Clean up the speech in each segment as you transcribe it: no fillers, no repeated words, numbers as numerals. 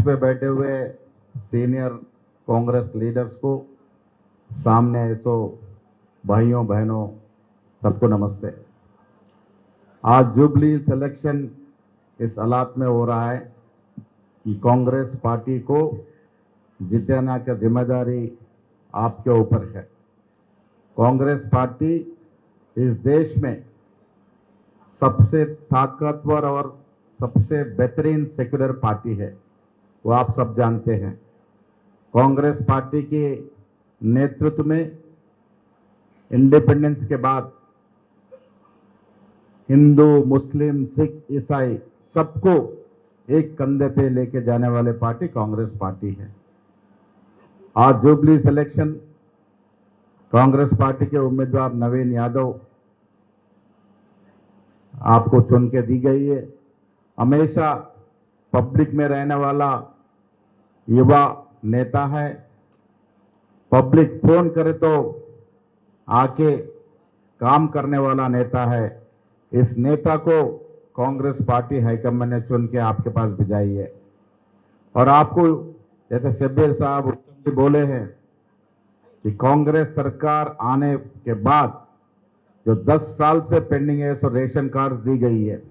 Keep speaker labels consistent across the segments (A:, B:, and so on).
A: पे बैठे हुए सीनियर कांग्रेस लीडर्स को, सामने ऐसो भाइयों बहनों, सबको नमस्ते। आज जुबली इलेक्शन इस हालात में हो रहा है कि कांग्रेस पार्टी को जिताने की जिम्मेदारी आपके ऊपर है। कांग्रेस पार्टी इस देश में सबसे ताकतवर और सबसे बेहतरीन सेक्युलर पार्टी है, वो आप सब जानते हैं। कांग्रेस पार्टी के नेतृत्व में इंडिपेंडेंस के बाद हिंदू, मुस्लिम, सिख, ईसाई सबको एक कंधे पे लेके जाने वाले पार्टी कांग्रेस पार्टी है। आज जुबली इलेक्शन कांग्रेस पार्टी के उम्मीदवार नवीन यादव आपको चुन के दी गई है। हमेशा पब्लिक में रहने वाला युवा नेता है। पब्लिक फोन करे तो आके काम करने वाला नेता है। इस नेता को कांग्रेस पार्टी हाईकमान ने चुन के आपके पास भिजाई है। और आपको जैसे शब्बीर साहब उत्तम जी बोले हैं कि कांग्रेस सरकार आने के बाद जो 10 साल से पेंडिंग है सो रेशन कार्ड दी गई है।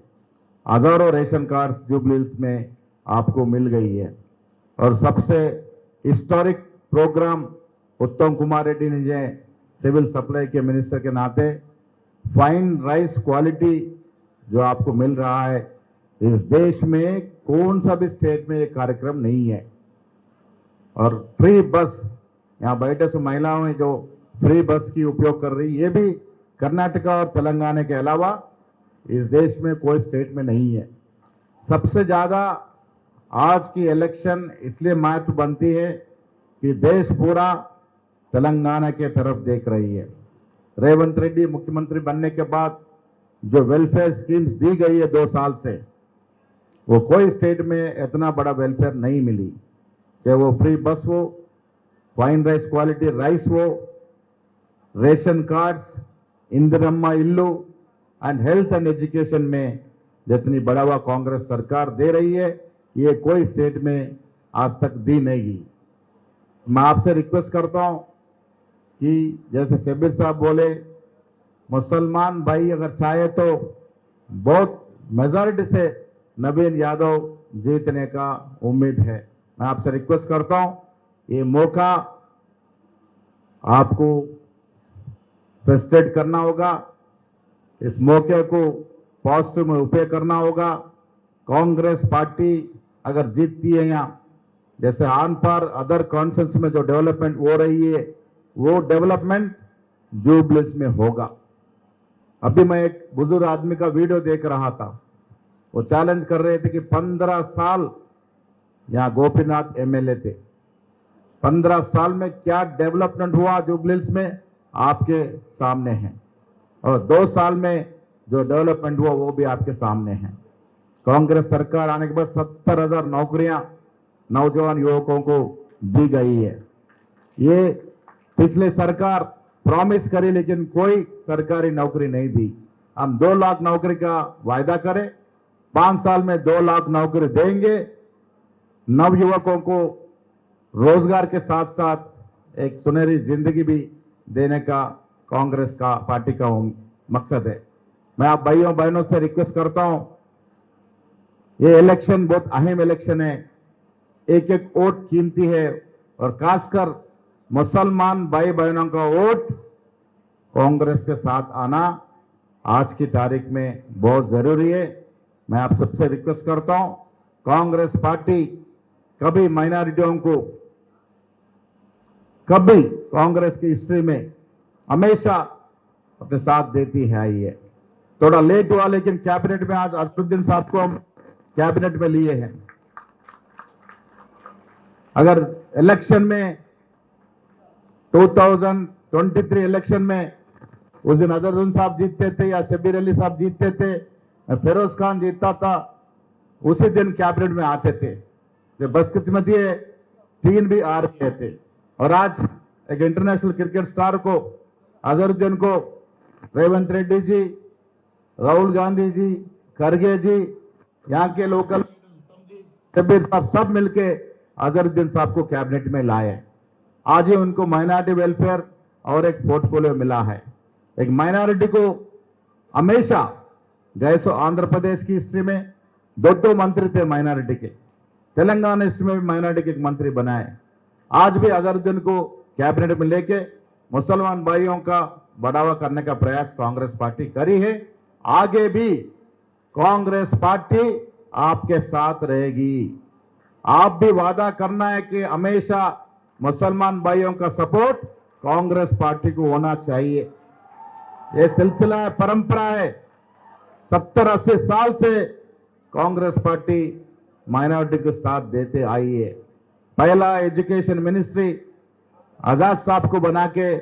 A: हजारों रेशन कार्ड जुबली में आपको मिल गई है। और सबसे हिस्टोरिक प्रोग्राम उत्तम कुमार रेड्डी ने सिविल सप्लाई के मिनिस्टर के नाते फाइन राइस क्वालिटी जो आपको मिल रहा है, इस देश में कौन सा भी स्टेट में ये कार्यक्रम नहीं है। और फ्री बस, यहाँ बैठे से महिलाओं जो फ्री बस की उपयोग कर रही, ये भी कर्नाटका और तेलंगाना के अलावा इस देश में कोई स्टेट में नहीं है। सबसे ज्यादा आज की इलेक्शन इसलिए महत्व बनती है कि देश पूरा तेलंगाना के तरफ देख रही है। रेवंत रेड्डी मुख्यमंत्री बनने के बाद जो वेलफेयर स्कीम्स दी गई है 2 साल से, वो कोई स्टेट में इतना बड़ा वेलफेयर नहीं मिली। चाहे वो फ्री बस हो, फाइन राइस क्वालिटी राइस हो, ration cards, Indiramma Illu and health and education में जितनी बढ़ावा कांग्रेस सरकार दे रही है, ये कोई स्टेट में आज तक दी नहीं। मैं आपसे रिक्वेस्ट करता हूं कि जैसे शब्बीर साहब बोले, मुसलमान भाई अगर चाहे तो बहुत मेजॉरिटी से नवीन यादव जीतने का उम्मीद है। मैं आपसे रिक्वेस्ट करता हूं, ये मौका आपको फेस्टेट करना होगा, इस मौके को पॉजिटिव में उपयोग करना होगा। कांग्रेस पार्टी अगर जीतती है यहाँ, जैसे आन पर अदर कॉन्फ्रेंस में जो डेवलपमेंट हो रही है, वो डेवलपमेंट जुबली में होगा। अभी मैं एक बुजुर्ग आदमी का वीडियो देख रहा था, वो चैलेंज कर रहे थे कि 15 साल यहाँ गोपीनाथ एमएलए थे, 15 साल में क्या डेवलपमेंट हुआ जुबली में आपके सामने है। और 2 साल में जो डेवलपमेंट हुआ वो भी आपके सामने है। कांग्रेस सरकार आने के बाद 70,000 नौकरियां नौजवान युवकों को दी गई है। ये पिछले सरकार प्रॉमिस करी लेकिन कोई सरकारी नौकरी नहीं दी। हम 2 लाख नौकरी का वायदा करें, 5 साल में 2 लाख नौकरी देंगे। नवयुवकों को रोजगार के साथ साथ एक सुनहरी जिंदगी भी देने का कांग्रेस का पार्टी का मकसद है। मैं आप भाइयों बहनों से रिक्वेस्ट करता हूं, ये इलेक्शन बहुत अहम इलेक्शन है, एक एक वोट कीमती है। और खासकर मुसलमान भाई बहनों का वोट कांग्रेस के साथ आना आज की तारीख में बहुत जरूरी है। मैं आप सबसे रिक्वेस्ट करता हूं, कांग्रेस पार्टी कभी माइनॉरिटियों को, कभी कांग्रेस की हिस्ट्री में हमेशा अपने साथ देती है आई है। थोड़ा लेट हुआ लेकिन कैबिनेट में आज असदुद्दीन साहब को हम कैबिनेट में लिए हैं। अगर इलेक्शन में 2023 इलेक्शन में उस दिन अजहरुद्दीन साहब जीतते थे या शब्बीर अली साहब जीतते थे, फिरोज खान जीतता था, उसी दिन कैबिनेट में आते थे। जो बदकिस्मती है 3 भी आ रहे थे। और आज एक इंटरनेशनल क्रिकेट स्टार को, अजहरुद्दीन को, रेवंत रेड्डी जी, राहुल गांधी जी, खड़गे जी, यहाँ के लोकल शब्बीर साहब सब मिलके अजहरुद्दीन साहब को कैबिनेट में लाए। आज ही उनको माइनॉरिटी वेलफेयर और एक पोर्टफोलियो मिला है। एक माइनॉरिटी को हमेशा जैसे आंध्र प्रदेश की हिस्ट्री में दो मंत्री थे माइनॉरिटी के, तेलंगाना हिस्ट्री में भी माइनॉरिटी के एक मंत्री बनाए। आज भी अजहरुद्दीन को कैबिनेट में लेके मुसलमान भाइयों का बढ़ावा करने का प्रयास कांग्रेस पार्टी करी है। आगे भी कांग्रेस पार्टी आपके साथ रहेगी। आप भी वादा करना है कि हमेशा मुसलमान भाइयों का सपोर्ट कांग्रेस पार्टी को होना चाहिए। ये सिलसिला है, परंपरा है। 70-80 साल से कांग्रेस पार्टी माइनॉरिटी के साथ देते आई है। पहला एजुकेशन मिनिस्ट्री आजाद साहब को बना के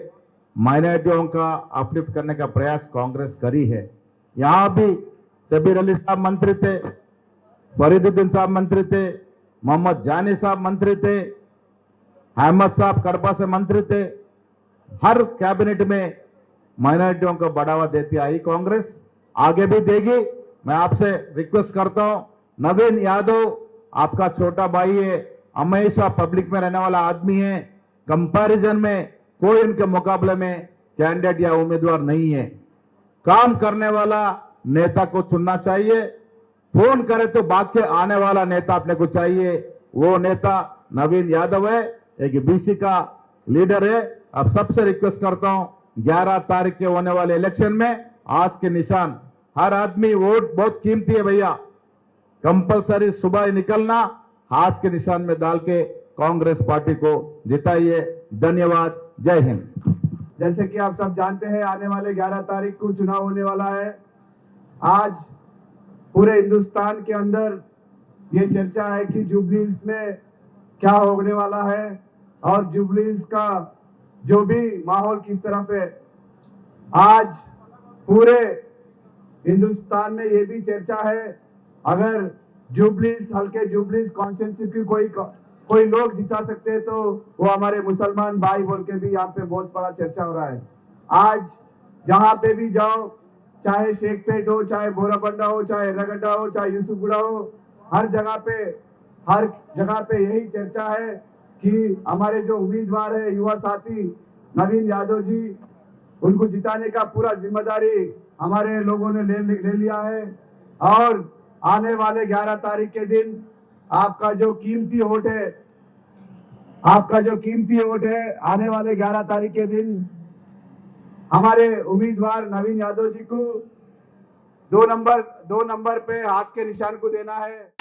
A: माइनॉरिटियों का अपलिफ्ट करने का प्रयास कांग्रेस करी है। यहां भी शब्बीर अली साहब मंत्री थे, फरीदुद्दीन साहब मंत्री थे, मोहम्मद जानी साहब मंत्री थे, अहमद साहब कड़पा से मंत्री थे। हर कैबिनेट में माइनॉरिटियों को बढ़ावा देती आई कांग्रेस, आगे भी देगी। मैं आपसे रिक्वेस्ट करता हूं, नवीन यादव आपका छोटा भाई है, हमेशा पब्लिक में रहने वाला आदमी है। कंपैरिजन में कोई इनके मुकाबले में कैंडिडेट या उम्मीदवार नहीं है। काम करने वाला नेता को चुनना चाहिए। फोन करे तो भाग के आने वाला नेता अपने को चाहिए। वो नेता नवीन यादव है, एक बीसी का लीडर है। अब सबसे रिक्वेस्ट करता हूं, 11 तारीख के होने वाले इलेक्शन में हाथ के निशान, हर आदमी वोट बहुत कीमती है भैया, कंपलसरी सुबह निकलना, हाथ के निशान में डाल के कांग्रेस पार्टी को जिताइए। धन्यवाद। जय हिंद।
B: जैसे कि आप सब जानते हैं, आने वाले 11 तारीख को चुनाव होने वाला है। आज पूरे हिंदुस्तान के अंदर ये चर्चा है कि जुबली हिल्स में क्या होने वाला है और जुबली हिल्स का जो भी माहौल किस तरफ है। आज पूरे हिंदुस्तान में ये भी चर्चा है, अगर जुबली हिल्स हल्के जुबली हिल्स कॉन्स्टिट्यूंसी की कोई लोग जिता सकते हैं तो वो हमारे मुसलमान भाई बोल के भी यहाँ पे बहुत बड़ा चर्चा हो रहा है। आज जहां पे भी जाओ, चाहे शेखपेट हो, चाहे बोराबंडा हो, चाहे एर्रागड्डा हो, चाहे यूसुफगुड़ा हो, हर जगह पे यही चर्चा है कि हमारे जो उम्मीदवार है युवा साथी नवीन यादव जी, उनको जिताने का पूरा जिम्मेदारी हमारे लोगों ने ले लिया है। और आने वाले 11 तारीख के दिन आपका जो कीमती वोट है, आने वाले 11 तारीख के दिन हमारे उम्मीदवार नवीन यादव जी को 2 नंबर पे हाथ के निशान को देना है।